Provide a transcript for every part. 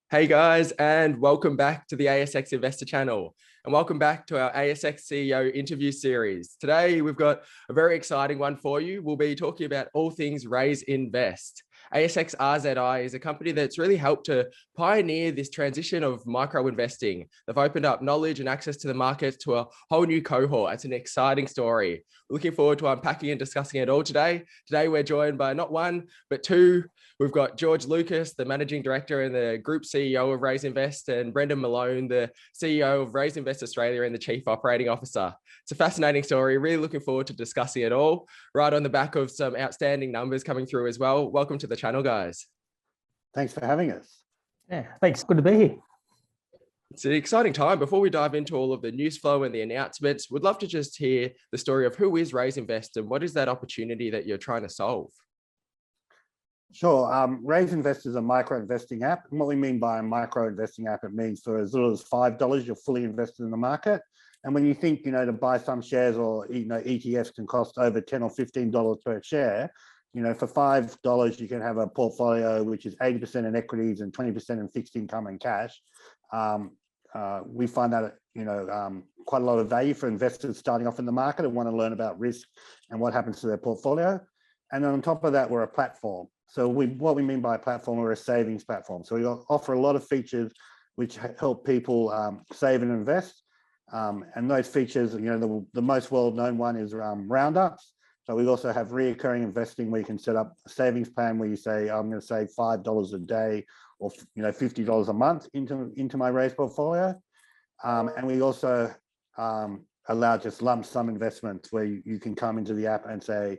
Hey guys, and welcome back to the ASX Investor channel, and welcome back to our ASX CEO Interview series. Today, we've got a very exciting one for you. We'll be talking about all things Raiz Invest. ASX RZI is a company that's really helped to pioneer this transition of micro-investing. They've opened up knowledge and access to the market to a whole new cohort. It's an exciting story. We're looking forward to unpacking and discussing it all today. Today, we're joined by not one, but two. We've got George Lucas, the Managing Director and the Group CEO of Raiz Invest, and Brendan Malone, the CEO of Raiz Invest Australia and the Chief Operating Officer. It's a fascinating story. Really looking forward to discussing it all, right on the back of some outstanding numbers coming through as well. Welcome to the channel, guys. Thanks for having us. Yeah, thanks. Good to be here. It's an exciting time. Before we dive into all of the news flow and the announcements, we'd love to just hear the story of who is Raiz Invest and what is that opportunity that you're trying to solve? Sure. Raiz Invest is a micro-investing app. And what we mean by a micro-investing app, it means for as little as $5, you're fully invested in the market. And when you think, to buy some shares or, ETFs can cost over $10 or $15 per share, for $5, you can have a portfolio which is 80% in equities and 20% in fixed income and cash. We find that, quite a lot of value for investors starting off in the market and want to learn about risk and what happens to their portfolio. And then on top of that, we're a platform. So what we mean by a platform, we're a savings platform. So we offer a lot of features which help people save and invest. And those features, the most well-known one is roundups. So we also have reoccurring investing where you can set up a savings plan where you say, I'm going to save $5 a day or $50 a month into my Raiz portfolio. And we also allow just lump sum investments where you can come into the app and say,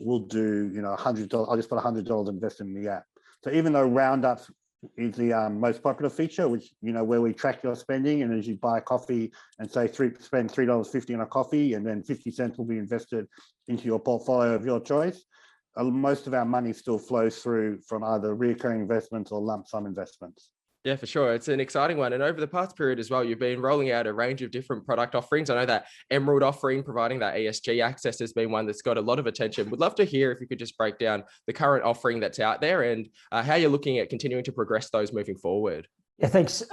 we'll do, $100. I'll just put $100 invested in the app. So even though roundups is the most popular feature, which, where we track your spending, and as you buy a coffee and say spend $3.50 on a coffee, and then 50 cents will be invested into your portfolio of your choice. Most of our money still flows through from either recurring investments or lump sum investments. Yeah, for sure. It's an exciting one. And over the past period as well, you've been rolling out a range of different product offerings. I know that Emerald offering, providing that ESG access, has been one that's got a lot of attention. Would love to hear if you could just break down the current offering that's out there and how you're looking at continuing to progress those moving forward. Yeah, thanks.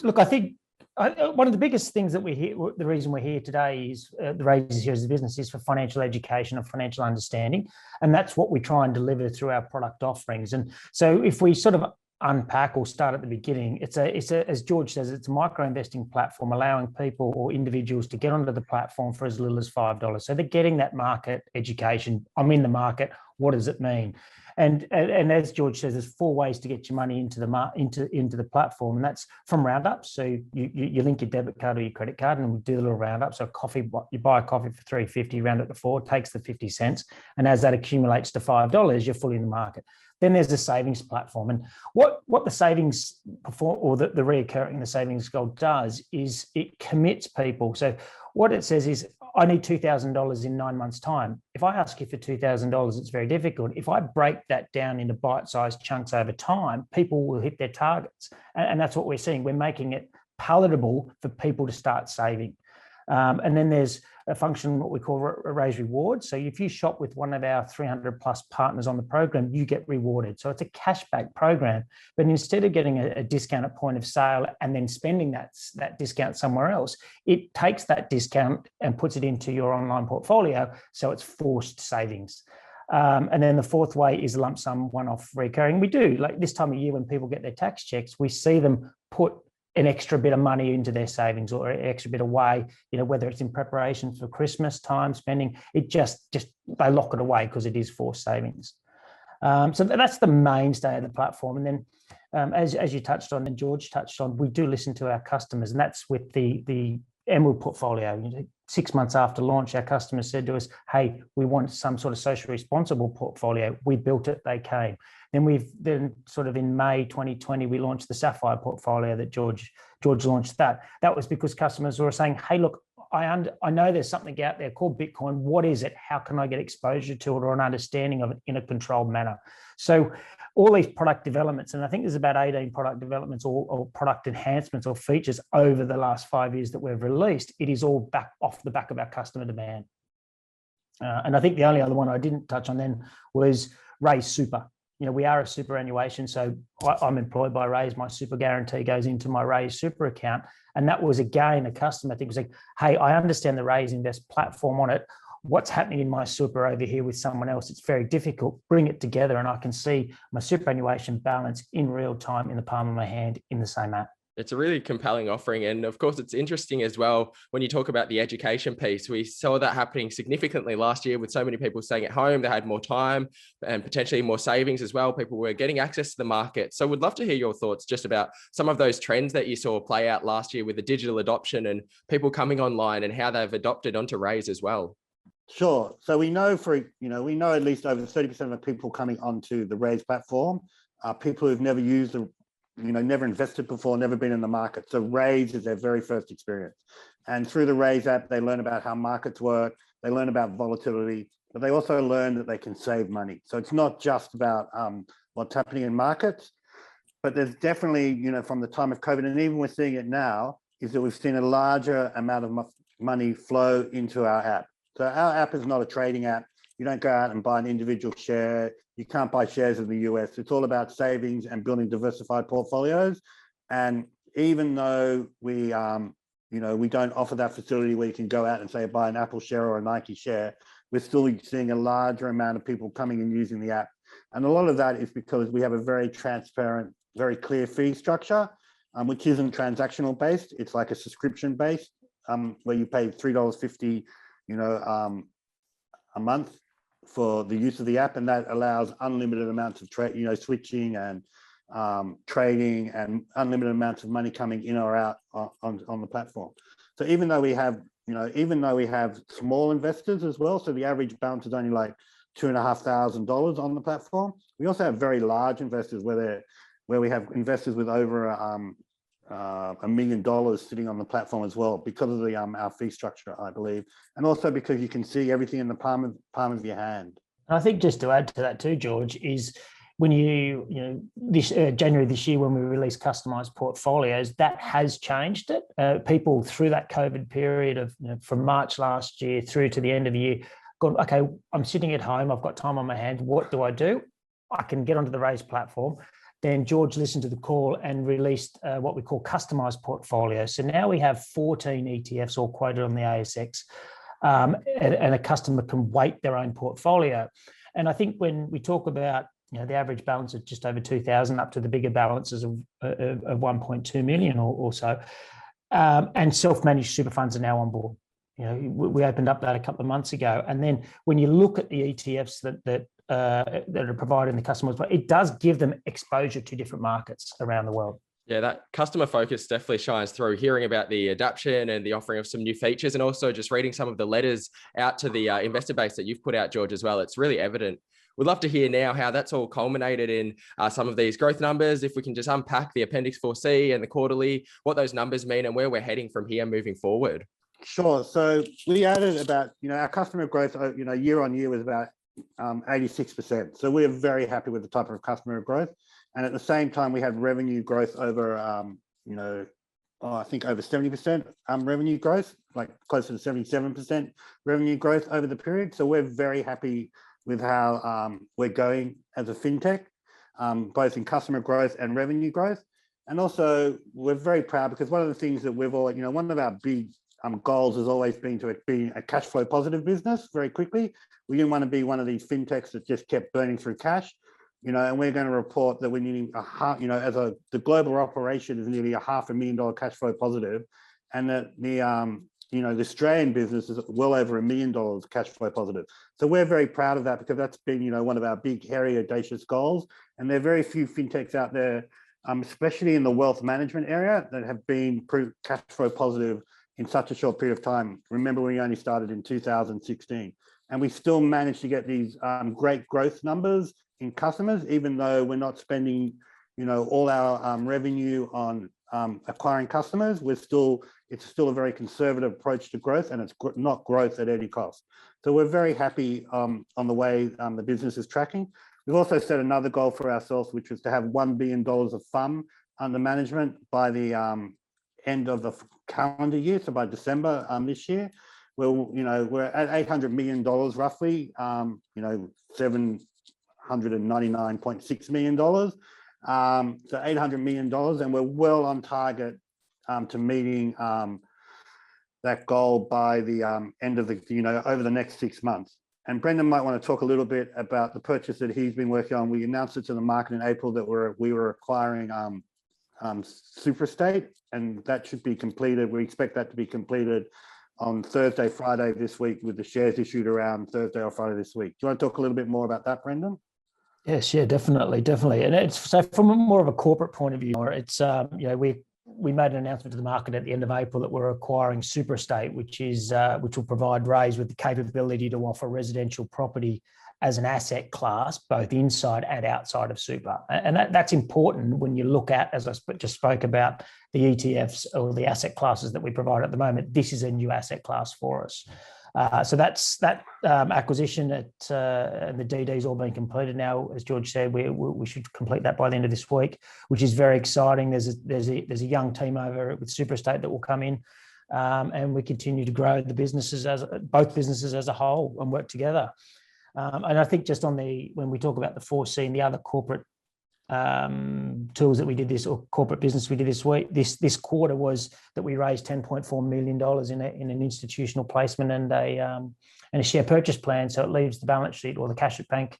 Look, I think one of the biggest things that we hear, the reason we're here today is the Raiz here as a business is for financial education and financial understanding. And that's what we try and deliver through our product offerings. And so if we sort of unpack or start at the beginning, it's as George says, it's a micro-investing platform allowing people or individuals to get onto the platform for as little as $5. So they're getting that market education. I'm in the market. What does it mean? And as George says, there's 4 ways to get your money into the platform, and that's from roundups. So you link your debit card or your credit card, and we do a little roundup. So you buy a coffee for $3.50, round it to 4, takes the 50 cents, and as that accumulates to $5, you're fully in the market. Then there's the savings platform, and what the savings or the reoccurring the savings goal does is it commits people. So what it says is, I need $2,000 in 9 months' time. If I ask you for $2,000, it's very difficult. If I break that down into bite-sized chunks over time, people will hit their targets, and that's what we're seeing. We're making it palatable for people to start saving. And then there's a function, what we call Raiz Rewards. So if you shop with one of our 300 plus partners on the program, you get rewarded. So it's a cashback program, but instead of getting a discount at point of sale and then spending that discount somewhere else, it takes that discount and puts it into your online portfolio. So it's forced savings. And then the 4th way is lump sum one-off recurring. We do, like this time of year when people get their tax checks, we see them put an extra bit of money into their savings or an extra bit away, whether it's in preparation for Christmas time spending, it just they lock it away because it is forced savings. So that's the mainstay of the platform. And then as you touched on and George touched on, we do listen to our customers, and that's with the Emerald portfolio. 6 months after launch, our customers said to us, hey, we want some sort of socially responsible portfolio. We built it, they came. Then sort of in May 2020, we launched the Sapphire portfolio that George launched that. That was because customers were saying, hey, look, I know there's something out there called Bitcoin. What is it? How can I get exposure to it or an understanding of it in a controlled manner? So all these product developments, and I think there's about 18 product developments or product enhancements or features over the last 5 years that we've released, it is all off the back of our customer demand. And I think the only other one I didn't touch on then was Raiz Super. we are a superannuation, so I'm employed by Raiz. My super guarantee goes into my Raiz super account. And that was, again, a customer thing. Was like, hey, I understand the Raiz Invest platform on it. What's happening in my super over here with someone else? It's very difficult. Bring it together and I can see my superannuation balance in real time in the palm of my hand in the same app. It's a really compelling offering. And of course, it's interesting as well when you talk about the education piece. We saw that happening significantly last year with so many people staying at home. They had more time and potentially more savings as well. People were getting access to the market. So we'd love to hear your thoughts just about some of those trends that you saw play out last year with the digital adoption and people coming online and how they've adopted onto Raiz as well. Sure. So we know at least over 30% of the people coming onto the Raiz platform are people who've never used never invested before, never been in the market. So Raiz is their very first experience. And through the Raiz app, they learn about how markets work, they learn about volatility, but they also learn that they can save money. So it's not just about what's happening in markets, but there's definitely, from the time of COVID, and even we're seeing it now, is that we've seen a larger amount of money flow into our app. So our app is not a trading app. You don't go out and buy an individual share. You can't buy shares in the US. It's all about savings and building diversified portfolios. And even though we don't offer that facility where you can go out and say buy an Apple share or a Nike share, we're still seeing a larger amount of people coming and using the app. And a lot of that is because we have a very transparent, very clear fee structure, which isn't transactional based. It's like a subscription based, where you pay $3.50, a month for the use of the app, and that allows unlimited amounts of switching and trading and unlimited amounts of money coming in or out on the platform. So even though we have small investors as well, so the average balance is only like $2,500 on the platform. We also have very large investors where we have investors with over $1 million sitting on the platform as well, because of our fee structure, I believe, and also because you can see everything in the palm of your hand. And I think just to add to that too, George, is when this January this year, when we released customized portfolios, that has changed it. People through that COVID period of from March last year through to the end of the year, gone, okay, I'm sitting at home, I've got time on my hands. What do? I can get onto the Raiz platform. Then George listened to the call and released what we call customized portfolios. So now we have 14 ETFs all quoted on the ASX, and a customer can weight their own portfolio. And I think when we talk about the average balance of just over 2,000 up to the bigger balances of 1.2 million or so, and self-managed super funds are now on board. We opened up that a couple of months ago, and then when you look at the ETFs that are providing the customers, but it does give them exposure to different markets around the world. Yeah, that customer focus definitely shines through, hearing about the adaptation and the offering of some new features, and also just reading some of the letters out to the investor base that you've put out, George, as well. It's really evident. We'd love to hear now how that's all culminated in some of these growth numbers. If we can just unpack the Appendix 4C and the quarterly, what those numbers mean and where we're heading from here moving forward. Sure. So we added about, our customer growth, year on year was about 86%. So we're very happy with the type of customer growth. And at the same time, we had revenue growth over, I think over 70% revenue growth, like closer to 77% revenue growth over the period. So we're very happy with how we're going as a fintech, both in customer growth and revenue growth. And also, we're very proud because one of the things that we've all, one of our big goals has always been to be a cash flow positive business very quickly. We didn't want to be one of these fintechs that just kept burning through cash, and we're going to report that we're needing the global operation is nearly $500,000 cash flow positive, and that the Australian business is well over $1 million cash flow positive. So we're very proud of that because that's been, one of our big, hairy, audacious goals. And there are very few fintechs out there, especially in the wealth management area, that have been cash flow positive in such a short period of time. Remember, we only started in 2016, and we still managed to get these great growth numbers in customers, even though we're not spending, all our revenue on acquiring customers. It's still a very conservative approach to growth, and it's not growth at any cost. So we're very happy on the way the business is tracking. We've also set another goal for ourselves, which was to have $1 billion of FUM under management by the end of the calendar year, so by December this year. We're at $800 million roughly, $700 $899.6 million. So $800 million, and we're well on target to meeting that goal by the end of the, over the next 6 months. And Brendan might want to talk a little bit about the purchase that he's been working on. We announced it to the market in April that we were acquiring Superstate, and that should be completed. We expect that to be completed on Thursday, Friday this week, with the shares issued around Thursday or Friday this week. Do you want to talk a little bit more about that, Brendan? Yes, yeah, definitely. And it's so from more of a corporate point of view, it's we made an announcement to the market at the end of April that we're acquiring Superstate, which will provide Raiz with the capability to offer residential property as an asset class, both inside and outside of super. And that's important when you look at, as I just spoke about, the ETFs or the asset classes that we provide at the moment. This is a new asset class for us. So that's that acquisition and the DD's all been completed now. As George said, we should complete that by the end of this week, which is very exciting. There's a young team over with Superstate that will come in, and we continue to grow the businesses both businesses as a whole and work together. And I think just when we talk about the 4C and the other corporate tools that we did or corporate business we did this quarter, was that we raised $10.4 million in an institutional placement and a share purchase plan. So it leaves the balance sheet or the cash at bank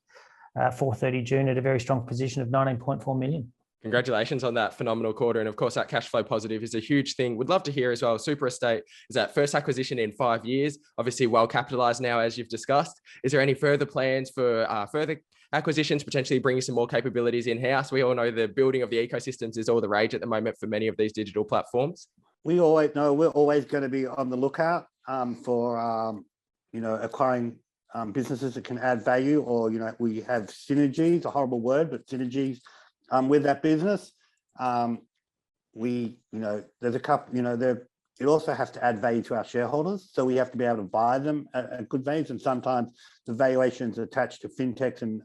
for 30 June at a very strong position of $19.4 million. Congratulations on that phenomenal quarter. And of course, that cash flow positive is a huge thing. Would love to hear as well, Superstate is that first acquisition in 5 years, obviously well capitalized now, as you've discussed. Is there any further plans for further acquisitions, potentially bringing some more capabilities in-house? We all know the building of the ecosystems is all the rage at the moment for many of these digital platforms. We always know we're always going to be on the lookout for, acquiring businesses that can add value, or, we have synergies, a horrible word, but synergies with that business. There's a couple, it also has to add value to our shareholders. So we have to be able to buy them at good values. And sometimes the valuations attached to fintechs and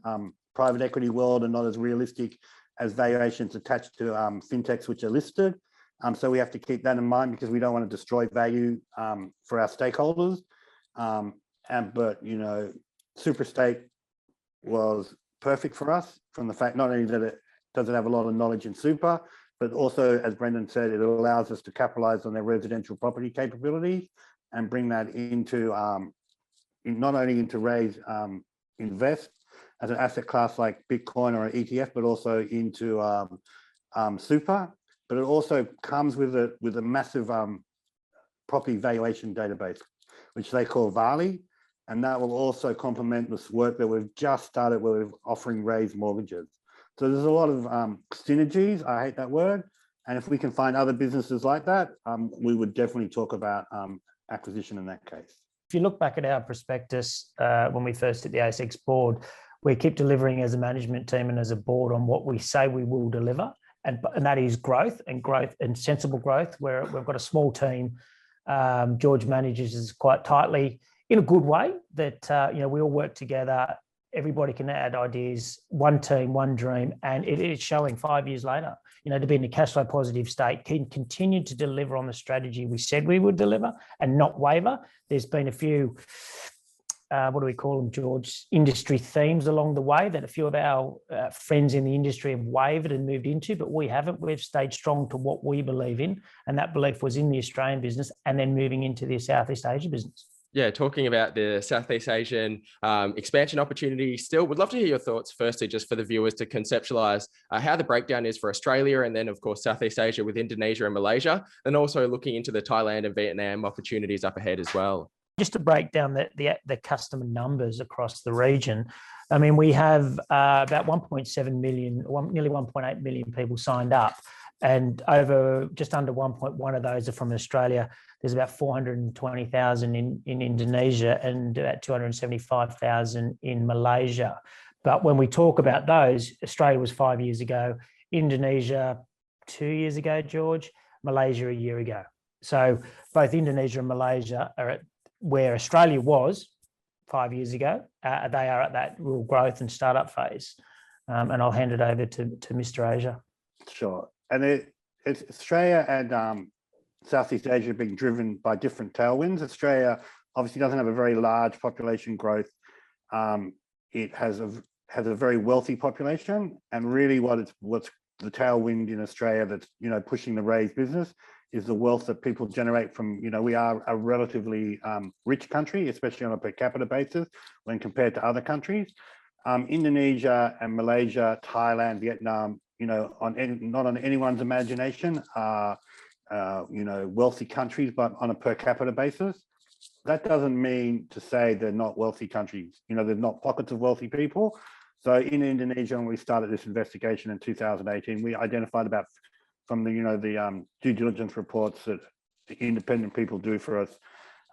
private equity world are not as realistic as valuations attached to fintechs which are listed. So we have to keep that in mind, because we don't want to destroy value for our stakeholders. But Superstate was perfect for us from the fact not only that it doesn't have a lot of knowledge in super, but also, as Brendan said, it allows us to capitalize on their residential property capabilities and bring that into not only into Raiz Invest as an asset class like Bitcoin or an ETF, but also into super. But it also comes with a massive property valuation database, which they call Vali, and that will also complement this work that we've just started where we're offering Raiz mortgages. So there's a lot of synergies. I hate that word. And if we can find other businesses like that, we would definitely talk about acquisition in that case. If you look back at our prospectus, when we first hit the ASX board, we keep delivering as a management team and as a board on what we say we will deliver. And that is growth and sensible growth, where we've got a small team. George manages us quite tightly in a good way, that, we all work together. Everybody can add ideas, one team, one dream, and it is showing 5 years later, to be in a cash flow positive state, can continue to deliver on the strategy we said we would deliver and not waver. There's been a few, what do we call them, George, industry themes along the way that a few of our friends in the industry have wavered and moved into, but we haven't. We've stayed strong to what we believe in, and that belief was in the Australian business and then moving into the Southeast Asia business. Yeah, talking about the Southeast Asian expansion opportunity still, would love to hear your thoughts, firstly, just for the viewers to conceptualize how the breakdown is for Australia, and then, of course, Southeast Asia with Indonesia and Malaysia, and also looking into the Thailand and Vietnam opportunities up ahead as well. Just to break down the customer numbers across the region, I mean, we have about 1.7 million, nearly 1.8 million people signed up, and over just under 1.1 of those are from Australia. There's about 420,000 in Indonesia and about 275,000 in Malaysia. But when we talk about those, Australia was 5 years ago, Indonesia 2 years ago, George, Malaysia a year ago. So both Indonesia and Malaysia are at where Australia was 5 years ago. They are at that real growth and startup phase. And I'll hand it over to Mr. Asia. Sure. And it's Australia and Southeast Asia being driven by different tailwinds. Australia obviously doesn't have a very large population growth. It has has a very wealthy population, and really what's the tailwind in Australia that's pushing the Raiz business is the wealth that people generate from, we are a relatively rich country, especially on a per capita basis when compared to other countries. Indonesia and Malaysia, Thailand, Vietnam, not on anyone's imagination are wealthy countries, but on a per capita basis. That doesn't mean to say they're not wealthy countries. There's not pockets of wealthy people. So in Indonesia, when we started this investigation in 2018, we identified from the due diligence reports that the independent people do for us,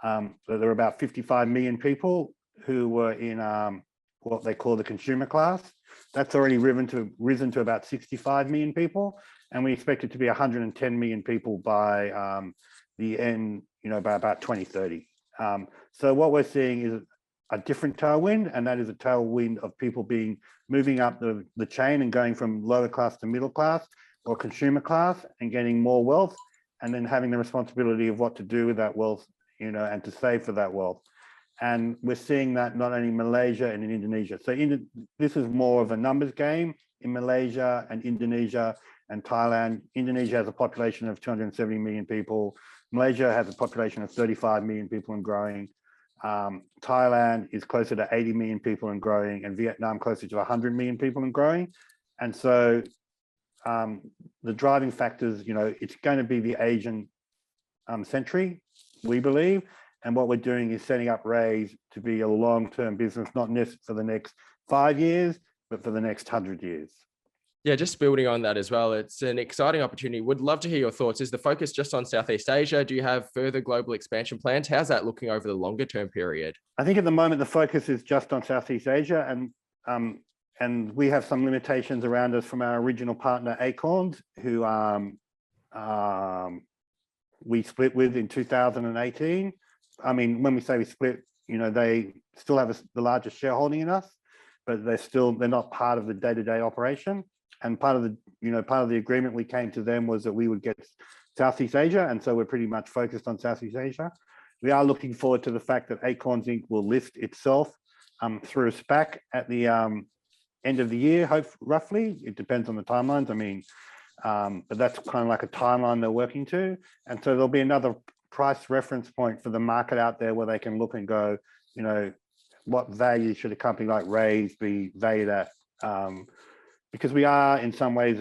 that there were about 55 million people who were in what they call the consumer class. That's already risen to about 65 million people, and we expect it to be 110 million people by the end, by about 2030. So what we're seeing is a different tailwind, and that is a tailwind of people moving up the chain and going from lower class to middle class or consumer class and getting more wealth, and then having the responsibility of what to do with that wealth, and to save for that wealth. And we're seeing that not only in Malaysia and in Indonesia. So this is more of a numbers game in Malaysia and Indonesia and Thailand. Indonesia has a population of 270 million people. Malaysia has a population of 35 million people and growing. Thailand is closer to 80 million people and growing, and Vietnam closer to 100 million people and growing. And so the driving factors, it's going to be the Asian century, we believe. And what we're doing is setting up Raiz to be a long-term business, not necessarily for the next 5 years, but for the next 100 years. Yeah, just building on that as well. It's an exciting opportunity. Would love to hear your thoughts. Is the focus just on Southeast Asia? Do you have further global expansion plans? How's that looking over the longer term period? I think at the moment, the focus is just on Southeast Asia, and we have some limitations around us from our original partner, Acorns, who we split with in 2018. I mean, when we say we split, they still have the largest shareholding in us, but they're not part of the day-to-day operation. And part of the agreement we came to them was that we would get Southeast Asia, and so we're pretty much focused on Southeast Asia. We are looking forward to the fact that Acorns Inc. will list itself through a SPAC at the end of the year, roughly. It depends on the timelines. I mean, but that's kind of like a timeline they're working to, and so there'll be another price reference point for the market out there where they can look and go, what value should a company like Raiz be valued at? Because we are in some ways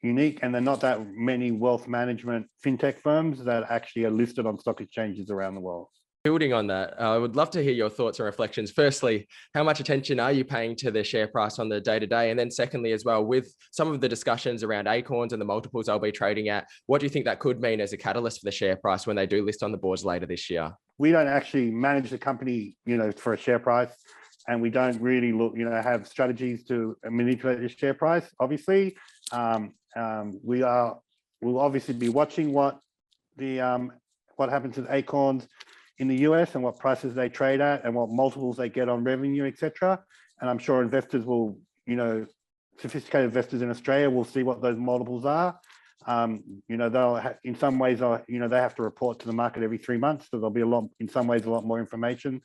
unique, and there are not that many wealth management fintech firms that actually are listed on stock exchanges around the world. Building on that, I would love to hear your thoughts and reflections. Firstly, how much attention are you paying to the share price on the day-to-day? And then secondly, as well, with some of the discussions around Acorns and the multiples they'll be trading at, what do you think that could mean as a catalyst for the share price when they do list on the boards later this year? We don't actually manage the company, for a share price, and we don't really look, have strategies to manipulate the share price. Obviously, we'll obviously be watching what happens with Acorns in the US and what prices they trade at and what multiples they get on revenue, etc. And I'm sure investors will, sophisticated investors in Australia will see what those multiples are. They'll in some ways, they have to report to the market every 3 months, so there'll be in some ways a lot more information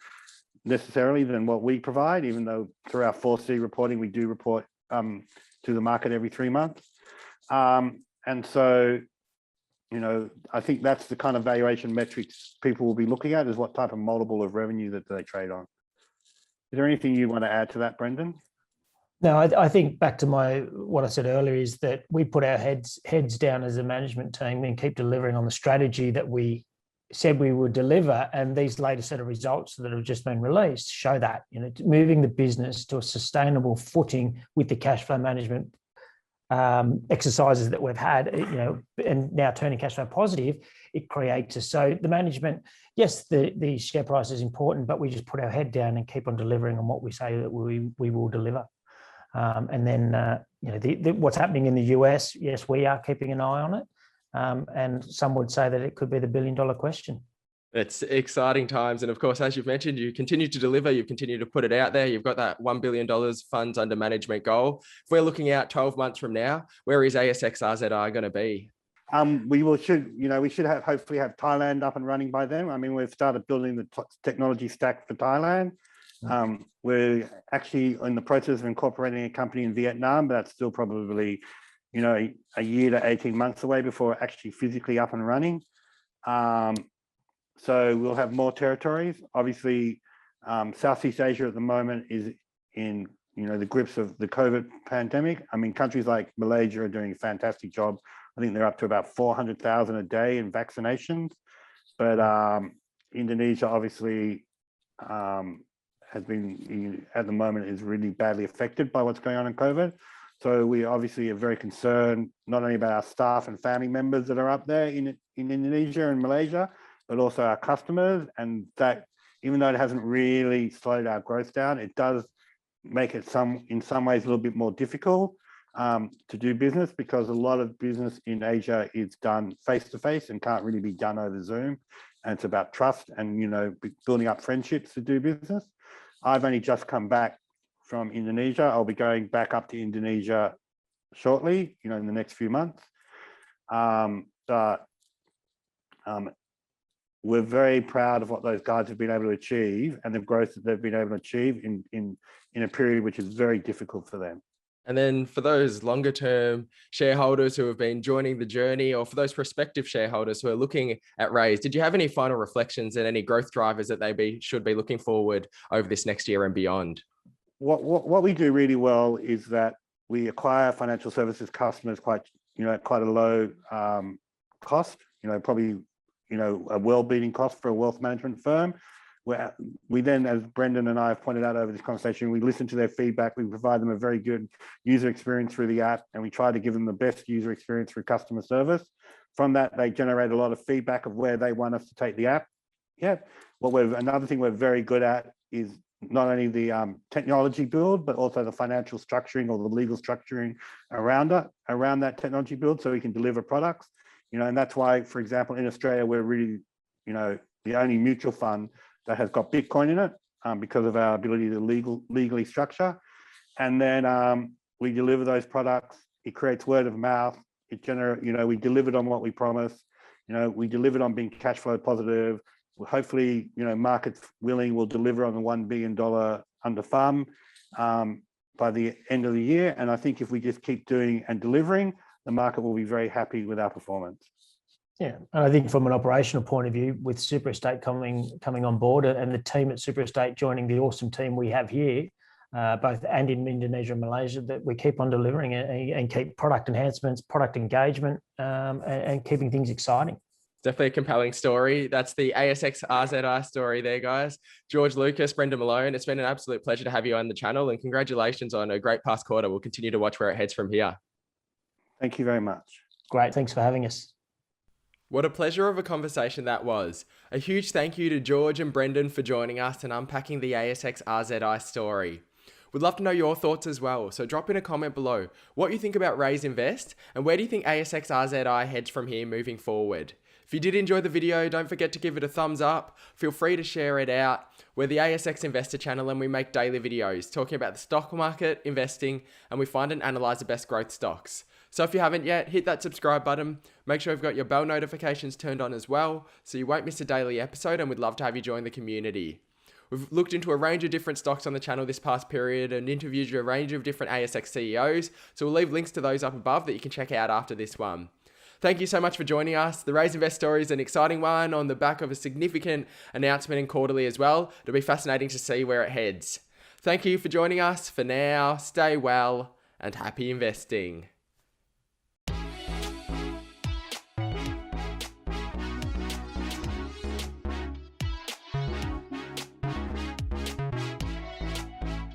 necessarily than what we provide, even though through our 4C reporting we do report to the market every 3 months. And so, I think that's the kind of valuation metrics people will be looking at, is what type of multiple of revenue that they trade on. Is there anything you want to add to that, Brendan? No, I think back to what I said earlier is that we put our heads down as a management team and keep delivering on the strategy that we said we would deliver. And these latest set of results that have just been released show that, moving the business to a sustainable footing with the cash flow management exercises that we've had, and now turning cash flow positive, it creates. So the management, yes, the share price is important, but we just put our head down and keep on delivering on what we say that we will deliver. And then, what's happening in the US, yes, we are keeping an eye on it. And some would say that it could be the $1 billion question. It's exciting times. And of course, as you've mentioned, you continue to deliver, you've continued to put it out there. You've got that $1 billion funds under management goal. If we're looking out 12 months from now, where is ASX RZI going to be? We should hopefully have Thailand up and running by then. I mean, we've started building the technology stack for Thailand. We're actually in the process of incorporating a company in Vietnam, but that's still probably, a year to 18 months away before we're actually physically up and running. So we'll have more territories. Obviously, Southeast Asia at the moment is in, the grips of the COVID pandemic. I mean, countries like Malaysia are doing a fantastic job. I think they're up to about 400,000 a day in vaccinations. But Indonesia obviously has been, at the moment, is really badly affected by what's going on in COVID. So we obviously are very concerned, not only about our staff and family members that are up there in Indonesia and Malaysia, but also our customers. And that, even though it hasn't really slowed our growth down, it does make it in some ways a little bit more difficult to do business, because a lot of business in Asia is done face-to-face and can't really be done over Zoom. And it's about trust and, building up friendships to do business. I've only just come back from Indonesia. I'll be going back up to Indonesia shortly, in the next few months. But we're very proud of what those guys have been able to achieve and the growth that they've been able to achieve in a period which is very difficult for them. And then for those longer term shareholders who have been joining the journey, or for those prospective shareholders who are looking at Raiz, did you have any final reflections and any growth drivers that they should be looking forward over this next year and beyond? What we do really well is that we acquire financial services customers quite a low cost, probably a well-beating cost for a wealth management firm. Where we then, as Brendan and I have pointed out over this conversation, we listen to their feedback, we provide them a very good user experience through the app, and we try to give them the best user experience through customer service. From that, they generate a lot of feedback of where they want us to take the app. Yeah. Another thing we're very good at is not only the technology build, but also the financial structuring or the legal structuring around that technology build, so we can deliver products. And that's why, for example, in Australia, we're really, the only mutual fund that has got Bitcoin in it, because of our ability to legally structure. And then we deliver those products. It creates word of mouth. It we delivered on what we promised. We delivered on being cash flow positive. Hopefully, markets willing, will deliver on the $1 billion under FUM by the end of the year. And I think if we just keep doing and delivering, the market will be very happy with our performance. Yeah, and I think from an operational point of view, with Super Estate coming on board and the team at Super Estate joining the awesome team we have here, both and in Indonesia and Malaysia, that we keep on delivering and keep product enhancements, product engagement, and keeping things exciting. Definitely a compelling story. That's the ASX RZI story there, guys. George, Lucas, Brendan Malone, it's been an absolute pleasure to have you on the channel, and congratulations on a great past quarter. We'll continue to watch where it heads from here. Thank you very much. Great. Thanks for having us. What a pleasure of a conversation that was. A huge thank you to George and Brendan for joining us and unpacking the ASX RZI story. We'd love to know your thoughts as well, so drop in a comment below what you think about Raiz Invest and where do you think ASX RZI heads from here moving forward. If you did enjoy the video, don't forget to give it a thumbs up. Feel free to share it out. We're the ASX Investor channel and we make daily videos talking about the stock market, investing, and we find and analyze the best growth stocks. So if you haven't yet, hit that subscribe button. Make sure you've got your bell notifications turned on as well, so you won't miss a daily episode, and we'd love to have you join the community. We've looked into a range of different stocks on the channel this past period and interviewed a range of different ASX CEOs, so we'll leave links to those up above that you can check out after this one. Thank you so much for joining us. The Raiz Invest story is an exciting one on the back of a significant announcement in quarterly as well. It'll be fascinating to see where it heads. Thank you for joining us. For now, stay well and happy investing.